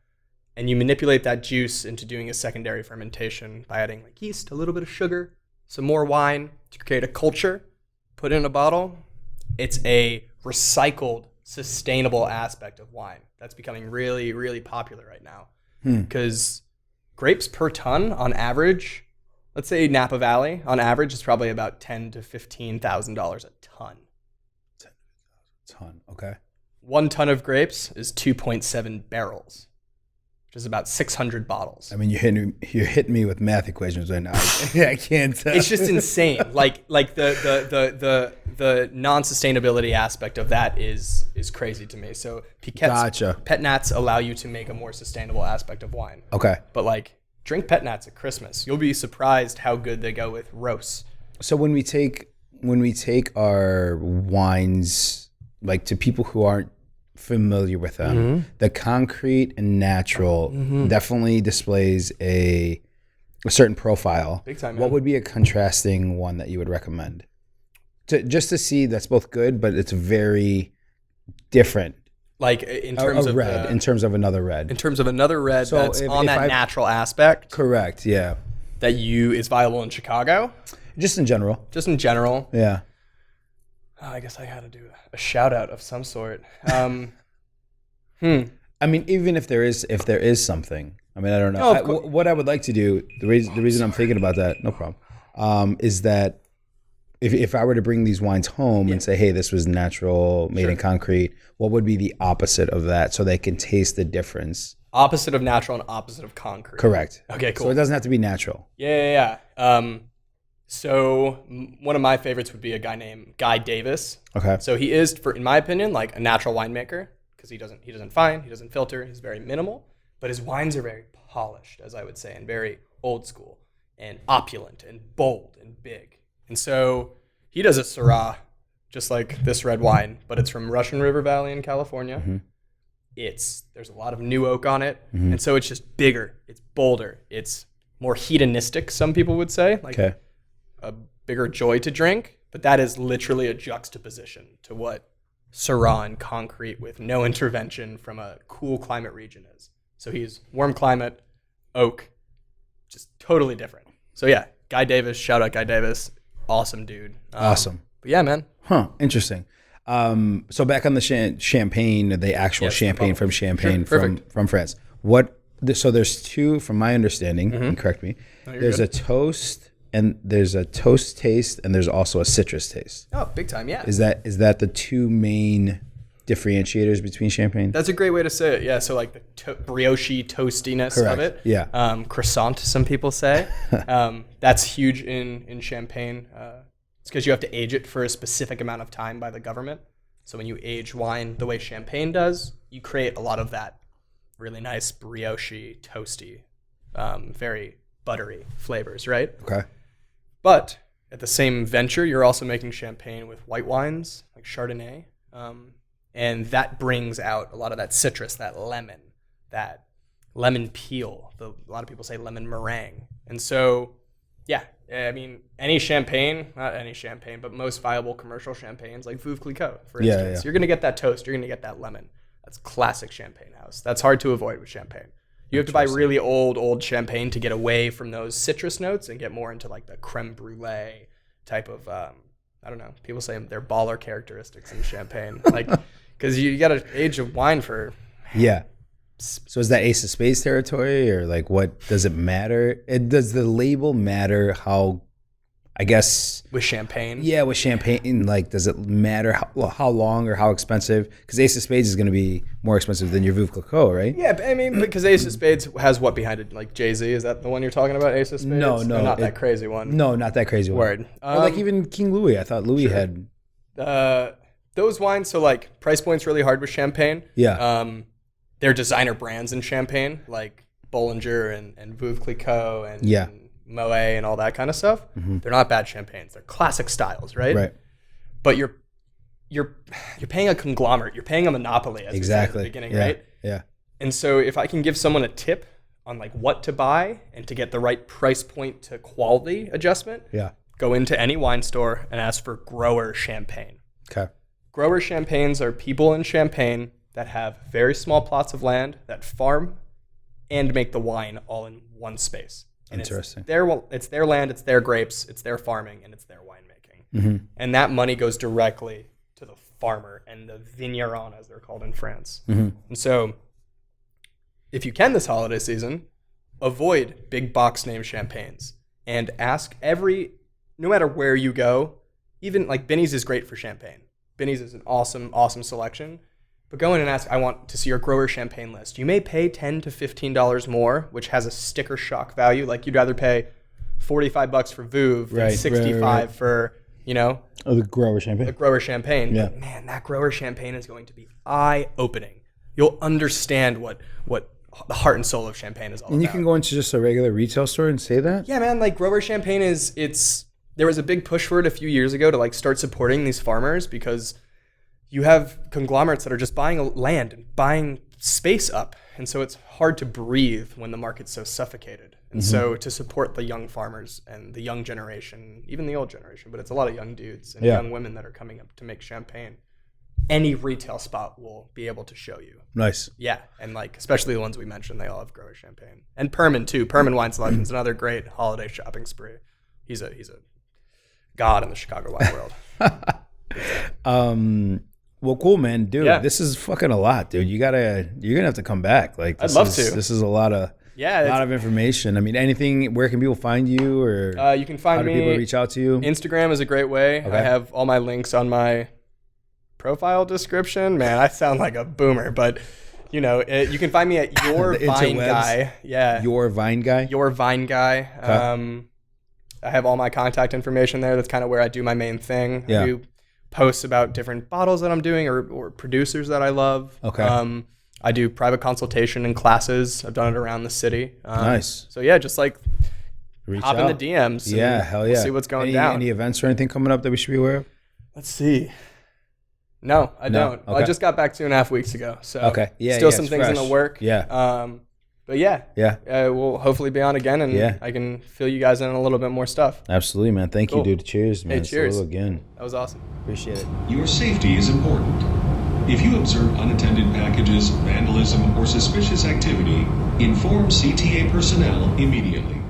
And you manipulate that juice into doing a secondary fermentation by adding like yeast, a little bit of sugar, some more wine to create a culture, put it in a bottle. It's a recycled, sustainable aspect of wine that's becoming really, really popular right now. Because grapes per ton on average, let's say Napa Valley, on average, is probably about $10,000 to $15,000 a ton. Ton, okay. 1 ton of grapes is 2.7 barrels, which is about 600 bottles. I mean, you're hitting me with math equations right now. I can't tell. It's just insane. Like the non-sustainability aspect of that is crazy to me. So Gotcha. Pet nats allow you to make a more sustainable aspect of wine. Okay. But like, drink pet nats at Christmas. You'll be surprised how good they go with roasts. So when we take our wines, like, to people who aren't familiar with them, the concrete and natural definitely displays a certain profile. Big time, man. What would be a contrasting one that you would recommend? Just to see that's both good, but it's very different. Like in terms of red, in terms of another red. In terms of another red So that's if on that natural aspect. Correct, yeah. That is viable in Chicago. Just in general. Just in general. Yeah. Oh, I guess I had to do a shout out of some sort. I mean, even if there is something, I mean, I don't know. What I would like to do, the reason I'm thinking about that, no problem, is that if I were to bring these wines home and say, hey, this was natural, made in concrete, what would be the opposite of that so they can taste the difference? Opposite of natural and opposite of concrete. Correct. Okay, cool. So it doesn't have to be natural. Yeah. So one of my favorites would be a guy named Guy Davis. Okay. So he is, in my opinion, like a natural winemaker because he doesn't fine, he doesn't filter, he's very minimal, but his wines are very polished, as I would say, and very old school and opulent and bold and big. And so he does a Syrah, just like this red wine, but it's from Russian River Valley in California. There's a lot of new oak on it, and so it's just bigger, it's bolder, it's more hedonistic, some people would say, like a bigger joy to drink, but that is literally a juxtaposition to what Syrah and concrete with no intervention from a cool climate region is. So he's warm climate, oak, just totally different. So yeah, Guy Davis, shout out Guy Davis. Awesome dude. Awesome. But yeah, man. Huh. Interesting. So back on the champagne, the actual champagne from Champagne from France. So there's two, from my understanding, and correct me, there's a toast and there's a toast taste and there's also a citrus taste. Oh, big time, yeah. Is that the two main differentiators between champagne? That's a great way to say it. Yeah, so like the brioche toastiness of it. Yeah. Croissant, some people say. That's huge in champagne. It's because you have to age it for a specific amount of time by the government. So when you age wine the way champagne does, you create a lot of that really nice brioche, toasty, very buttery flavors, right? Okay. But at the same venture, you're also making champagne with white wines like Chardonnay. And that brings out a lot of that citrus, that lemon peel. A lot of people say lemon meringue. And so, yeah, I mean, not any champagne, but most viable commercial champagnes like Veuve Clicquot, for instance. You're going to get that toast. You're going to get that lemon. That's classic champagne house. That's hard to avoid with champagne. You have to buy really old champagne to get away from those citrus notes and get more into like the creme brulee type of, I don't know, people say they're baller characteristics in champagne. Like, because you got to age a wine for... Yeah. So is that Ace of Spades territory, or like, what does it matter? Does the label matter how, I guess... With champagne? Yeah, with champagne, like, does it matter how long or how expensive? Because Ace of Spades is going to be more expensive than your Veuve Clicquot, right? Yeah, but I mean, because Ace of Spades has what behind it? Like Jay-Z? Is that the one you're talking about, Ace of Spades? No. Not that crazy one. No, not that crazy one. Word. Or like even King Louis. I thought Louis had... Those wines, so like price point's really hard with champagne. Yeah. They're designer brands in champagne, like Bollinger and Veuve Clicquot and Moet and all that kind of stuff. They're not bad champagnes. They're classic styles, right? Right. But you're paying a conglomerate. You're paying a monopoly, as we said at the beginning, right? Yeah. And so if I can give someone a tip on like what to buy and to get the right price point to quality adjustment, go into any wine store and ask for grower champagne. Okay. Grower champagnes are people in Champagne that have very small plots of land that farm and make the wine all in one space. And Interesting. It's their land, it's their grapes, it's their farming, and it's their winemaking. Mm-hmm. And that money goes directly to the farmer and the vigneron, as they're called in France. Mm-hmm. And so if you can this holiday season, avoid big box name champagnes and ask no matter where you go, even like Binny's is great for champagne. Binny's is an awesome, awesome selection. But go in and ask, I want to see your grower champagne list. You may pay $10 to $15 more, which has a sticker shock value. Like you'd rather pay $45 for Veuve than $65 for, the grower champagne. The grower champagne. Yeah. But man, that grower champagne is going to be eye-opening. You'll understand what the heart and soul of champagne is all about. And you can go into just a regular retail store and say that? Yeah, man. Like grower champagne there was a big push for it a few years ago to like start supporting these farmers because you have conglomerates that are just buying land and buying space up. And so it's hard to breathe when the market's so suffocated. And so to support the young farmers and the young generation, even the old generation, but it's a lot of young dudes and young women that are coming up to make champagne, any retail spot will be able to show you. Nice. Yeah. And like, especially the ones we mentioned, they all have grower champagne. And Perman too. Perman Wine Selection's another great holiday shopping spree. He's a god in the Chicago wine world. Well, cool, man, dude. Yeah. This is fucking a lot, dude. You're gonna have to come back. Like, I'd love to. This is a lot of information. I mean, anything. Where can people find you, or you can find how do me. People reach out to you. Instagram is a great way. Okay. I have all my links on my profile description. Man, I sound like a boomer, but you can find me at Your Vine Guy. Yeah, Your Vine Guy. Your Vine Guy. Okay. I have all my contact information there. That's kind of where I do my main thing. Yeah. I do posts about different bottles that I'm doing or producers that I love. Okay. I do private consultation and classes. I've done it around the city. Nice. So yeah, just like Reach hop out. in the DMs. Yeah, hell yeah. See what's going down. Any events or anything coming up that we should be aware of? Let's see. No, I don't. Okay. I just got back 2.5 weeks ago. So okay. Yeah, still yeah, some it's things fresh. in the work. Yeah. But yeah. We'll hopefully be on again, and Yeah. I can fill you guys in on a little bit more stuff. Absolutely, man. Thank you, Cool. dude. Cheers, man. Hey, cheers. Salute again. That was awesome. Appreciate it. Your safety is important. If you observe unattended packages, vandalism, or suspicious activity, inform CTA personnel immediately.